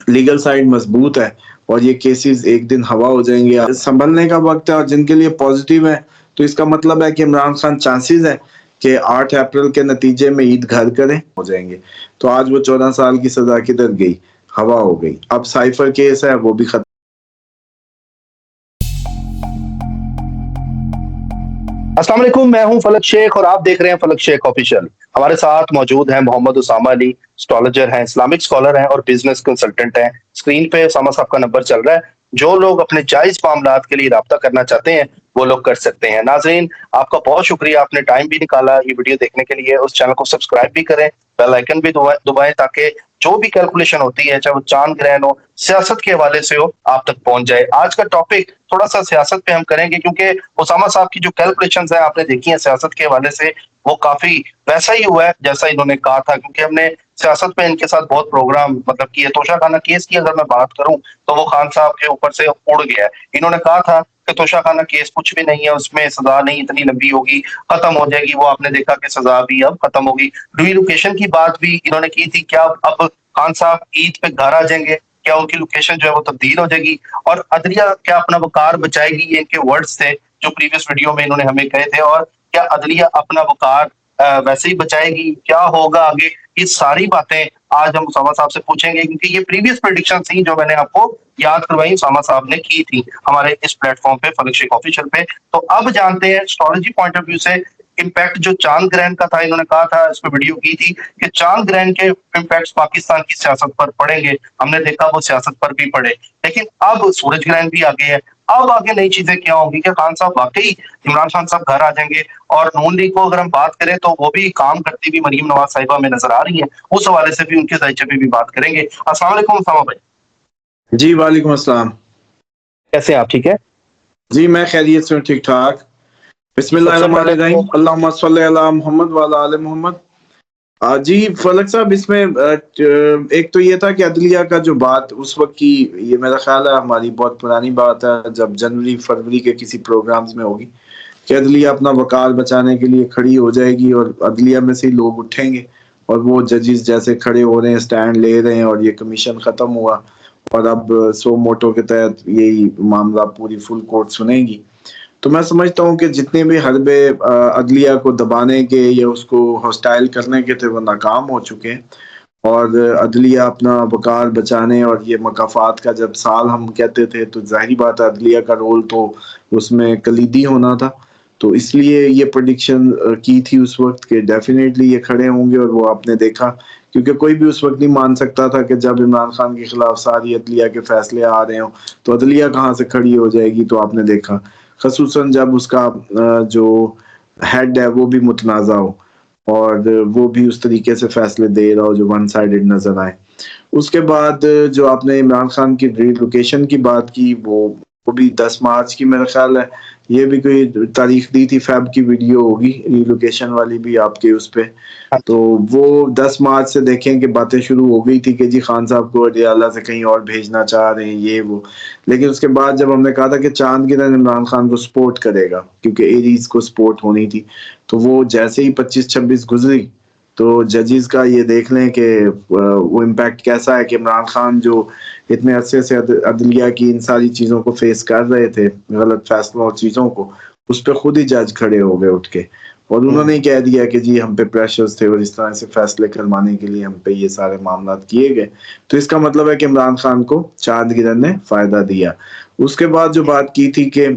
Legal side مضبوط ہے اور یہ کیسز ایک دن ہوا ہو جائیں گے، سنبھلنے کا وقت ہے، اور جن کے لیے پازیٹیو ہے تو اس کا مطلب ہے کہ عمران خان چانسز ہے کہ 8 اپریل کے نتیجے میں عید گھر کریں ہو جائیں گے۔ تو آج وہ 14 سال کی سزا کدھر گئی؟ ہوا ہو گئی۔ اب سائفر کیس ہے وہ بھی ختم۔ السلام علیکم، میں ہوں فلک شیخ اور آپ دیکھ رہے ہیں فلک شیخ آفیشیل۔ ہمارے ساتھ موجود ہیں محمد اسامہ علی، اسٹرالوجر ہیں، اسلامک اسکالر ہیں اور بزنس کنسلٹنٹ ہیں۔ اسکرین پہ اسامہ صاحب کا نمبر چل رہا ہے، جو لوگ اپنے جائز معاملات کے لیے رابطہ کرنا چاہتے ہیں وہ لوگ کر سکتے ہیں۔ ناظرین، آپ کا بہت شکریہ، آپ نے ٹائم بھی نکالا یہ ویڈیو دیکھنے کے لیے۔ اس چینل کو سبسکرائب بھی کریں، بیل آئیکن بھی دبائیں تاکہ جو بھی کیلکولیشن ہوتی ہے، چاہے وہ چاند گرہن ہو، سیاست کے حوالے سے ہو، آپ تک پہنچ جائے۔ آج کا ٹاپک تھوڑا سا سیاست پہ ہم کریں گے، کیونکہ اسامہ صاحب کی جو کیلکولیشنز ہیں آپ نے دیکھی ہیں سیاست کے حوالے سے، وہ کافی ویسا ہی ہوا ہے جیسا انہوں نے کہا تھا، کیونکہ ہم نے سیاست پہ ان کے ساتھ بہت پروگرام مطلب کیے۔ توشہ خانہ کیس کی اگر میں بات کروں تو وہ خان صاحب کے اوپر سے اڑ گیا ہے۔ انہوں نے کہا تھا کہ توشہ خانہ کیس کچھ بھی نہیں ہے، اس میں سزا نہیں اتنی لمبی ہوگی، ختم ہو جائے گی۔ وہ آپ نے دیکھا کہ سزا بھی اب ختم ہوگی۔ ری لوکیشن کی بات بھی انہوں نے کی تھی، کیا اب خان صاحب عید پہ گھر آ جائیں گے؟ کیا ان کی لوکیشن جو ہے وہ تبدیل ہو جائے گی؟ اور عدلیہ کیا اپنا وقار بچائے گی؟ یہ ان کے ورڈز تھے جو پریویس ویڈیو میں انہوں نے ہمیں کہے تھے۔ اور کیا عدلیہ اپنا وقار ویسے ہی بچائے گی؟ کیا ہوگا آگے؟ یہ ساری باتیں آج ہم اسامہ صاحب سے پوچھیں گے، کیونکہ یہ پریویس پریڈکشن تھیں جو میں نے آپ کو یاد کروائی، اسامہ صاحب نے کی تھی ہمارے اس پلیٹ فارم پہ، فلک شیخ آفیشیل پہ۔ تو اب جانتے ہیں اسٹرالوجی پوائنٹ آف ویو سے امپیکٹ جو چاند گرہن کا تھا، انہوں نے کہا تھا، اس پہ ویڈیو کی تھی کہ چاند گرہن کے امپیکٹس پاکستان کی سیاست پر پڑیں گے۔ ہم نے دیکھا وہ سیاست پر بھی پڑے، لیکن اب سورج گرہن بھی آگے ہے۔ اب آگے نئی چیزیں کیا ہوں گی کہ خان صاحب واقعی عمران خان صاحب گھر آ جائیں گے؟ اور نون لیگ کو اگر ہم بات کریں تو وہ بھی کام کرتی ہوئی مریم نواز صاحبہ میں نظر آ رہی ہیں، اس حوالے سے بھی ان کے دائچے پہ بھی بات کریں گے۔ السلام علیکم اسامہ بھائی۔ جی وعلیکم السلام۔ کیسے ہیں آپ؟ ٹھیک ہے جی میں خیریت سے ہوں، ٹھیک ٹھاک۔ بسم اللہ سب سے الرحمن پہلے الرحیم، اللہم صلی علی محمد وعلی آل محمد۔ جی فلک صاحب، اس میں ایک تو یہ تھا کہ عدلیہ کا جو بات اس وقت کی، یہ میرا خیال ہے ہماری بہت پرانی بات ہے، جب جنوری فروری کے کسی پروگرامز میں ہوگی کہ عدلیہ اپنا وقار بچانے کے لیے کھڑی ہو جائے گی اور عدلیہ میں سے ہی لوگ اٹھیں گے اور وہ ججز جیسے کھڑے ہو رہے ہیں، سٹینڈ لے رہے ہیں، اور یہ کمیشن ختم ہوا اور اب سو موٹو کے تحت یہی معاملہ پوری فل کورٹ سنیں گی۔ تو میں سمجھتا ہوں کہ جتنے بھی حربے عدلیہ کو دبانے کے یا اس کو ہاسٹائل کرنے کے تھے وہ ناکام ہو چکے ہیں، اور عدلیہ اپنا وقار بچانے اور یہ مکافات کا جب سال ہم کہتے تھے تو ظاہری بات ہے عدلیہ کا رول تو اس میں کلیدی ہونا تھا۔ تو اس لیے یہ پریڈکشن کی تھی اس وقت کہ ڈیفینیٹلی یہ کھڑے ہوں گے، اور وہ آپ نے دیکھا، کیونکہ کوئی بھی اس وقت نہیں مان سکتا تھا کہ جب عمران خان کے خلاف ساری عدلیہ کے فیصلے آ رہے ہوں تو عدلیہ کہاں سے کھڑی ہو جائے گی۔ تو آپ نے دیکھا خصوصاً جب اس کا جو ہیڈ ہے وہ بھی متنازع ہو اور وہ بھی اس طریقے سے فیصلے دے رہا ہو جو ون سائیڈڈ نظر آئے۔ اس کے بعد جو آپ نے عمران خان کی ری لوکیشن کی بات کی، وہ بھی 10 مارچ کی میرا خیال ہے، یہ بھی کوئی تاریخ دی تھی، فیب کی ویڈیو ہوگی ری لوکیشن والی بھی آپ کے اس پہ۔ تو وہ 10 مارچ سے دیکھیں کہ باتیں شروع ہو گئی تھی کہ جی خان صاحب کو اللہ سے کہیں اور بھیجنا چاہ رہے ہیں یہ وہ، لیکن اس کے بعد جب ہم نے کہا تھا کہ چاند گرہن عمران خان کو سپورٹ کرے گا کیونکہ ایریز کو سپورٹ ہونی تھی، تو وہ جیسے ہی 25-26 گزری تو ججز کا یہ دیکھ لیں کہ وہ امپیکٹ کیسا ہے کہ عمران خان جو اتنے عرصے سے عدلیہ کی ان ساری چیزوں کو فیس کر رہے تھے، غلط فیصلوں اور چیزوں کو، اس پہ خود ہی جج کھڑے ہو گئے اٹھ کے، اور انہوں نے کہہ دیا کہ جی ہم پہ پریشرز تھے اور اس طرح سے فیصلے کروانے کے لیے ہم پہ یہ سارے معاملات کیے گئے۔ تو اس کا مطلب ہے کہ عمران خان کو چاند گرہن نے فائدہ دیا۔ اس کے بعد جو بات کی تھی کہ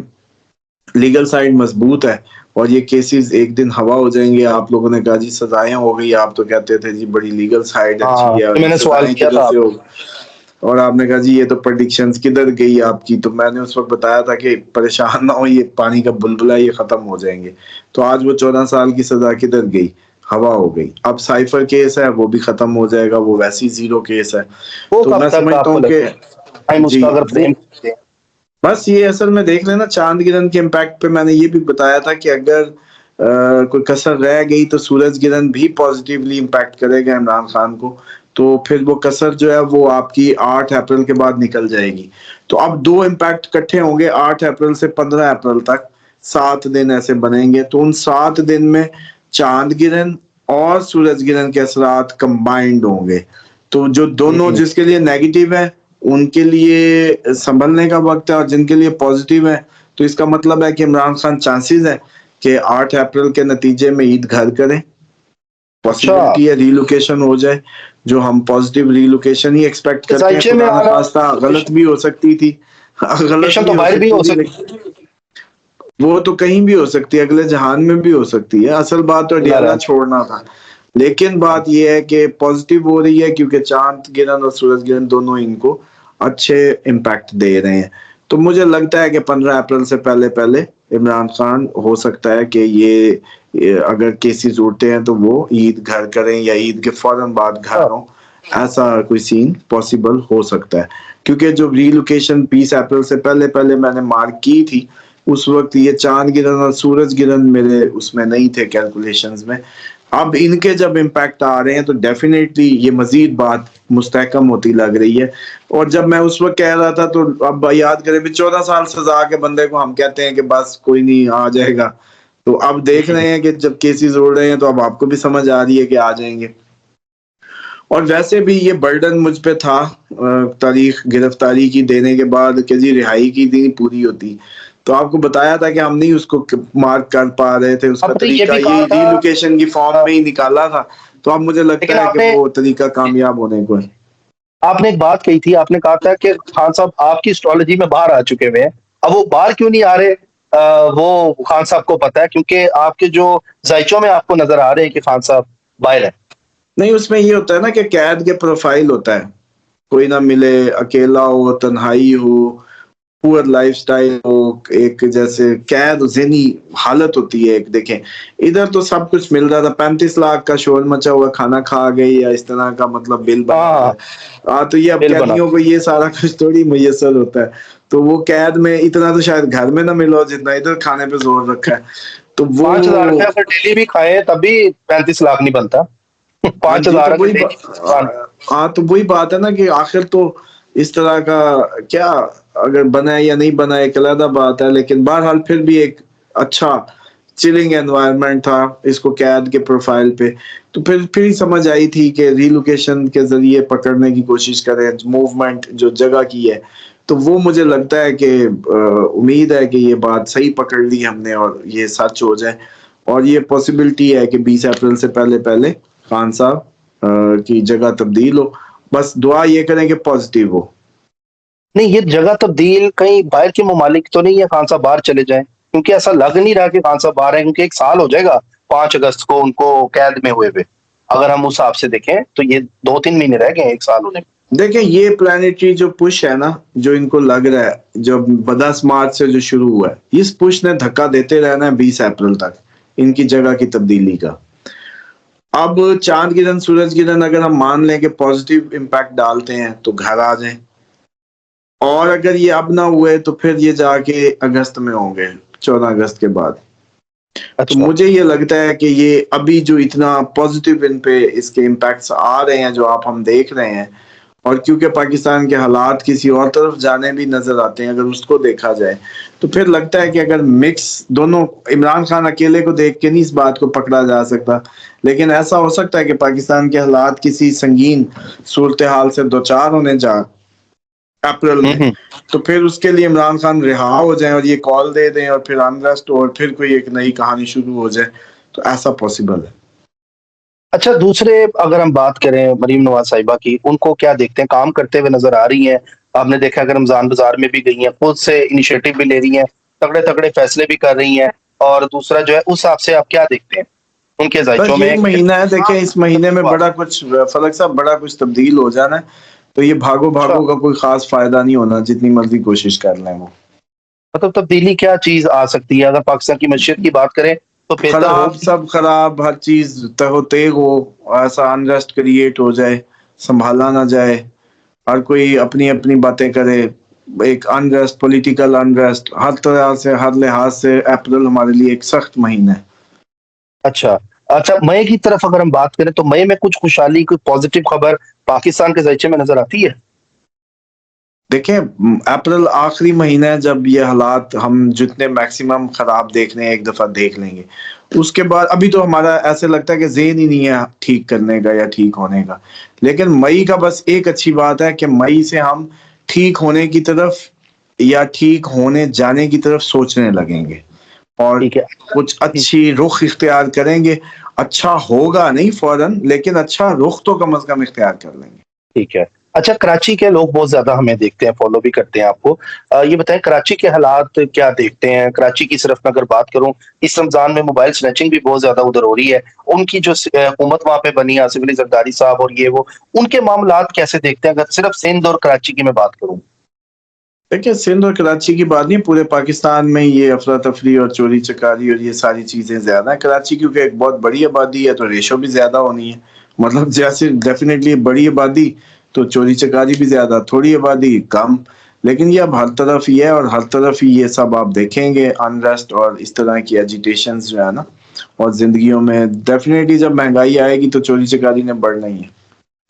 لیگل سائڈ مضبوط ہے اور یہ کیسز ایک دن ہوا ہو جائیں گے، آپ لوگوں نے کہا جی سزائیں ہو گئی، آپ تو کہتے تھے جی بڑی لیگل سائڈ اچھی ہے، میں نے سوال سزائیں کیا کدھر تھا سے ہو، اور آپ نے کہا جی یہ تو پریڈکشنز کدھر گئی آپ کی۔ تو میں نے اس وقت بتایا تھا کہ پریشان نہ ہو، یہ پانی کا بلبلہ، یہ ختم ہو جائیں گے۔ تو آج وہ 14 سال کی سزا کدھر گئی؟ ہوا ہو گئی۔ اب سائفر کیس ہے وہ بھی ختم ہو جائے گا، وہ ویسی زیرو کیس ہے۔ وہ تو کب میں تک سمجھتا آپ کو ہوں کہ ٹائم اس جی کا اگر وہ فریم دیں؟ بس یہ اصل میں دیکھ لینا چاند گرہن کے امپیکٹ پہ میں نے یہ بھی بتایا تھا کہ اگر کوئی کسر رہ گئی تو سورج گرہن بھی پازیٹیولی امپیکٹ کرے گا عمران خان کو، تو پھر وہ کسر جو ہے وہ آپ کی 8 اپریل کے بعد نکل جائے گی۔ تو اب 2 امپیکٹ کٹھے ہوں گے 8 اپریل سے 15 اپریل تک، 7 دن ایسے بنیں گے۔ تو ان 7 دن میں چاند گرہن اور سورج گرہن کے اثرات کمبائنڈ ہوں گے، تو جو دونوں جس کے لیے نیگیٹو ہے ان کے لیے سنبھلنے کا وقت ہے، اور جن کے لیے پازیٹیو ہے تو اس کا مطلب ہے کہ عمران خان چانسز ہے کہ 8 اپریل کے نتیجے میں عید گھر کریں، اچھا، پاسبلٹی ہے ریلوکیشن ہو جائے، جو ہم پازیٹیو ریلوکیشن ہی ایکسپیکٹ کرتے ہیں، سائچے میں خدا آنا نخواستہ غلط بھی ہو سکتی تھی، غلط لوکیشن بھی تو ہو باہر بھی سکتی ہو تھی، سکتی لیکن وہ تو کہیں بھی ہو سکتی ہے، اگلے جہان میں بھی ہو سکتی ہے، اصل بات تو اللہ ڈیالہ رحم۔ چھوڑنا تھا، لیکن بات یہ ہے کہ پازیٹیو ہو رہی ہے کیونکہ چاند گرہن اور سورج گرہن دونوں ان کو اچھے امپیکٹ دے رہے ہیں، تو مجھے لگتا ہے کہ 15 اپریل سے پہلے پہلے عمران خان ہو سکتا ہے کہ یہ اگر کیسز اٹھتے ہیں تو وہ عید گھر کریں یا عید کے فوراً بعد گھر ہوں، ایسا کوئی سین پاسبل ہو سکتا ہے، کیونکہ جو ری لوکیشن 20 اپریل سے پہلے پہلے میں نے مارک کی تھی اس وقت یہ چاند گرہن اور سورج گرہن میرے اس میں نہیں تھے کیلکولیشنز میں، اب ان کے جب امپیکٹ آ رہے ہیں تو ڈیفینیٹلی یہ مزید بات مستحکم ہوتی لگ رہی ہے، اور جب میں اس وقت کہہ رہا تھا تو اب یاد کریں بھی 14 سال سزا کے بندے کو ہم کہتے ہیں کہ بس کوئی نہیں آ جائے گا، تو اب دیکھ رہے ہیں کہ جب کیسز اڑ رہے ہیں تو اب آپ کو بھی سمجھ آ رہی ہے کہ آ جائیں گے، اور ویسے بھی یہ برڈن مجھ پہ تھا تاریخ گرفتاری کی دینے کے بعد کہ جی رہائی کی دن پوری ہوتی، تو آپ کو بتایا تھا کہ ہم نہیں اس کو مارک کر پا رہے تھے، اس کا آپ نے یہ طریقہ بھی کہا یہی تھا، ری لوکیشن کی فارم میں ہی نکالا تھا، تو اب مجھے لگتا لیکن ہے کہ وہ طریقہ کامیاب ہونے کو ہے۔ آپ نے ایک بات کہی تھی، آپ نے کہا تھا کہ خان صاحب آپ کی اسٹرالوجی میں باہر آ چکے ہوئے ہیں، اب وہ باہر کیوں نہیں آ رہے؟ وہ خان صاحب کو پتا ہے، کیونکہ آپ کے جو ذائچوں میں آپ کو نظر آ رہے ہیں کہ خان صاحب باہر ہے۔ نہیں، اس میں یہ ہوتا ہے نا کہ قید کے پروفائل ہوتا ہے، کوئی نہ ملے، اکیلا ہو، تنہائی ہو، پور لائف سٹائل ہو، ایک جیسے قید ذہنی حالت ہوتی ہے ایک، دیکھیں ادھر تو سب کچھ مل رہا تھا، 35 لاکھ کا شور مچا ہوا، کھانا کھا گئی یا اس طرح کا مطلب بل بنا ہاں، ہوا ہے، تو یہ اب بل بنا، قیدیوں کو یہ سارا کچھ تھوڑی میسر ہوتا ہے، تو وہ قید میں اتنا تو شاید گھر میں نہ ملو جتنا ادھر کھانے پہ زور رکھا ہے، تو 5,000 روپیہ وہ اگر ڈیلی بھی کھائے تب بھی 35 لاکھ نہیں بنتا۔ ہاں پانچ جی، ہزار تو اگر وہی ڈیلی کھانا۔ ہاں تو وہی بات ہے نا کہ آخر تو اس طرح کا کیا، اگر بنا ہے یا نہیں بنا ہے ایک علیحدہ بات ہے، لیکن بہرحال پھر بھی ایک اچھا چلنگ انوائرمنٹ تھا اس کو قید کے پروفائل پہ، تو پھر ہی سمجھ آئی تھی کہ ری لوکیشن کے ذریعے پکڑنے کی کوشش کریں، موومنٹ جو جگہ کی ہے، تو وہ مجھے لگتا ہے کہ امید ہے کہ یہ بات صحیح پکڑ لی ہم نے اور یہ سچ ہو جائے، اور یہ پاسبلٹی ہے کہ 20 اپریل سے پہلے پہلے خان صاحب کی جگہ تبدیل ہو، بس دعا یہ کریں کہ پازیٹیو ہو۔ نہیں، یہ جگہ تبدیل کہیں باہر کے ممالک تو نہیں ہے خان صاحب باہر چلے جائیں؟ کیونکہ ایسا لگ نہیں رہا کہ خان صاحب باہر ہیں، کیونکہ 1 سال ہو جائے گا 5 اگست کو ان کو قید میں ہوئے ہوئے، اگر ہم اس حساب سے دیکھیں تو یہ 2-3 مہینے رہ گئے ہیں 1 سال ہونے میں۔ دیکھیں یہ پلانیٹری جو پش ہے نا، جو ان کو لگ رہا ہے جو 10 مارچ سے جو شروع ہوا ہے، اس پش نے دھکا دیتے رہنا ہے 20 اپریل تک ان کی جگہ کی تبدیلی کا، اب چاند گرہن سورج گرہن اگر ہم مان لیں کہ پازیٹیو امپیکٹ ڈالتے ہیں تو گھر آ جائیں، اور اگر یہ اب نہ ہوئے تو پھر یہ جا کے اگست میں ہوں گے، 14 اگست کے بعد، تو اچھا، مجھے یہ لگتا ہے کہ یہ ابھی جو اتنا پازیٹیو ان پہ اس کے امپیکٹس آ رہے ہیں جو آپ ہم دیکھ رہے ہیں، اور کیونکہ پاکستان کے حالات کسی اور طرف جانے بھی نظر آتے ہیں اگر اس کو دیکھا جائے، تو پھر لگتا ہے کہ اگر مکس دونوں، عمران خان اکیلے کو دیکھ کے نہیں اس بات کو پکڑا جا سکتا، لیکن ایسا ہو سکتا ہے کہ پاکستان کے حالات کسی سنگین صورتحال سے دوچار ہونے جا اپریل ہوں میں، ہوں تو پھر اس کے لیے عمران خان رہا ہو جائیں اور یہ کال دے دیں اور پھر انریسٹ اور پھر کوئی ایک نئی کہانی شروع ہو جائے، تو ایسا پاسبل ہے۔ اچھا، دوسرے اگر ہم بات کریں مریم نواز صاحبہ کی، ان کو کیا دیکھتے ہیں؟ کام کرتے ہوئے نظر آ رہی ہیں، آپ نے دیکھا اگر رمضان بازار میں بھی گئی ہیں، خود سے انیشیٹو بھی لے رہی ہیں، تگڑے تگڑے فیصلے بھی کر رہی ہیں، اور دوسرا جو ہے اس حساب سے آپ کیا دیکھتے ہیں ان کے بس ذائچوں میں؟ یہی مہینہ ہے، دیکھیں اس مہینے میں بڑا کچھ فلک صاحب بڑا کچھ تبدیل ہو جانا ہے، تو یہ بھاگو اچھا، بھاگو کا کوئی خاص فائدہ نہیں ہونا، جتنی مرضی کوشش کر لیں وہ مطلب تبدیلی کیا چیز آ سکتی ہے؟ اگر پاکستان کی معیشت کی بات کریں تو بہتر خراب، ہوگی؟ سب خراب، ہر چیز تہو تیگ ہو، ایسا انریسٹ کریٹ ہو جائے، سنبھالا نہ جائے، ہر کوئی اپنی اپنی باتیں کرے، ایک انریسٹ، پولیٹیکل انریسٹ، ہر طرح سے ہر لحاظ سے اپریل ہمارے لیے ایک سخت مہینہ ہے۔ اچھا اچھا، مئی کی طرف اگر ہم بات کریں تو مئی میں کچھ خوشحالی، کوئی پازیٹیو خبر پاکستان کے ذائچے میں نظر آتی ہے؟ دیکھیں اپریل آخری مہینہ ہے جب یہ حالات ہم جتنے میکسیمم خراب دیکھ رہے ہیں ایک دفعہ دیکھ لیں گے، اس کے بعد ابھی تو ہمارا ایسے لگتا ہے کہ ذہن ہی نہیں ہے ٹھیک کرنے کا یا ٹھیک ہونے کا، لیکن مئی کا بس ایک اچھی بات ہے کہ مئی سے ہم ٹھیک ہونے کی طرف یا ٹھیک ہونے جانے کی طرف سوچنے لگیں گے اور ٹھیک ہے کچھ اچھی رخ اختیار کریں گے. اچھا ہوگا نہیں فوراً، لیکن اچھا رخ تو کم از کم اختیار کر لیں گے. ٹھیک ہے. اچھا کراچی کے لوگ بہت زیادہ ہمیں دیکھتے ہیں، فالو بھی کرتے ہیں آپ کو. یہ بتائیں کراچی کے حالات کیا دیکھتے ہیں؟ کراچی کی صرف میں اگر بات کروں، اس رمضان میں موبائل سنیچنگ بھی بہت زیادہ ادھر ہو رہی ہے. ان کی جو حکومت وہاں پہ بنی آصف علی زرداری صاحب اور یہ وہ، ان کے معاملات کیسے دیکھتے ہیں اگر صرف سندھ اور کراچی کی میں بات کروں؟ دیکھیں سندھ اور کراچی کی بات نہیں، پورے پاکستان میں یہ افراتفری اور چوری چکاری اور یہ ساری چیزیں زیادہ ہیں. کراچی کیونکہ ایک بہت بڑی آبادی ہے تو ریشو بھی زیادہ ہونی ہے. مطلب جیسے ڈیفینیٹلی بڑی آبادی تو چوری چکاری بھی زیادہ، تھوڑی آبادی کم. لیکن یہ اب ہر طرف ہی ہے اور ہر طرف ہی یہ سب آپ دیکھیں گے، انریسٹ اور اس طرح کی ایجیٹیشنز جو ہے نا. اور زندگیوں میں ڈیفینیٹلی جب مہنگائی آئے گی تو چوری چکاری نے بڑھنا ہی ہے.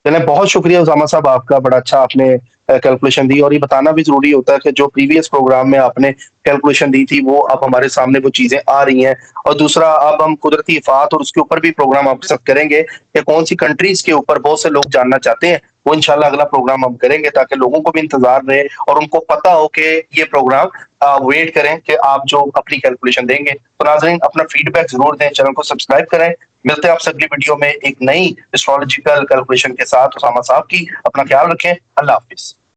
چلیں بہت شکریہ اسامہ صاحب آپ کا، بڑا اچھا آپ نے کیلکولیشن دی. اور یہ بتانا بھی ضروری ہوتا ہے کہ جو پریویس پروگرام میں آپ نے کیلکولیشن دی تھی وہ اب ہمارے سامنے وہ چیزیں آ رہی ہیں. اور دوسرا اب ہم قدرتی آفات اور اس کے اوپر بھی پروگرام آپ کے ساتھ کریں گے کہ کون سی کنٹریز کے اوپر بہت سے لوگ جاننا چاہتے ہیں. وہ انشاءاللہ اگلا پروگرام ہم کریں گے تاکہ لوگوں کو بھی انتظار رہے اور ان کو پتا ہو کہ یہ پروگرام ویٹ کریں کہ آپ جو اپنی کیلکولیشن دیں گے. تو ناظرین اپنا فیڈ بیک ضرور دیں، چینل کو سبسکرائب کریں. ملتے ہیں آپ سے اگلی ویڈیو میں ایک نئی اسٹرالوجیکل کیلکولیشن کے ساتھ اسامہ صاحب کی. اپنا خیال رکھیں، اللہ حافظ.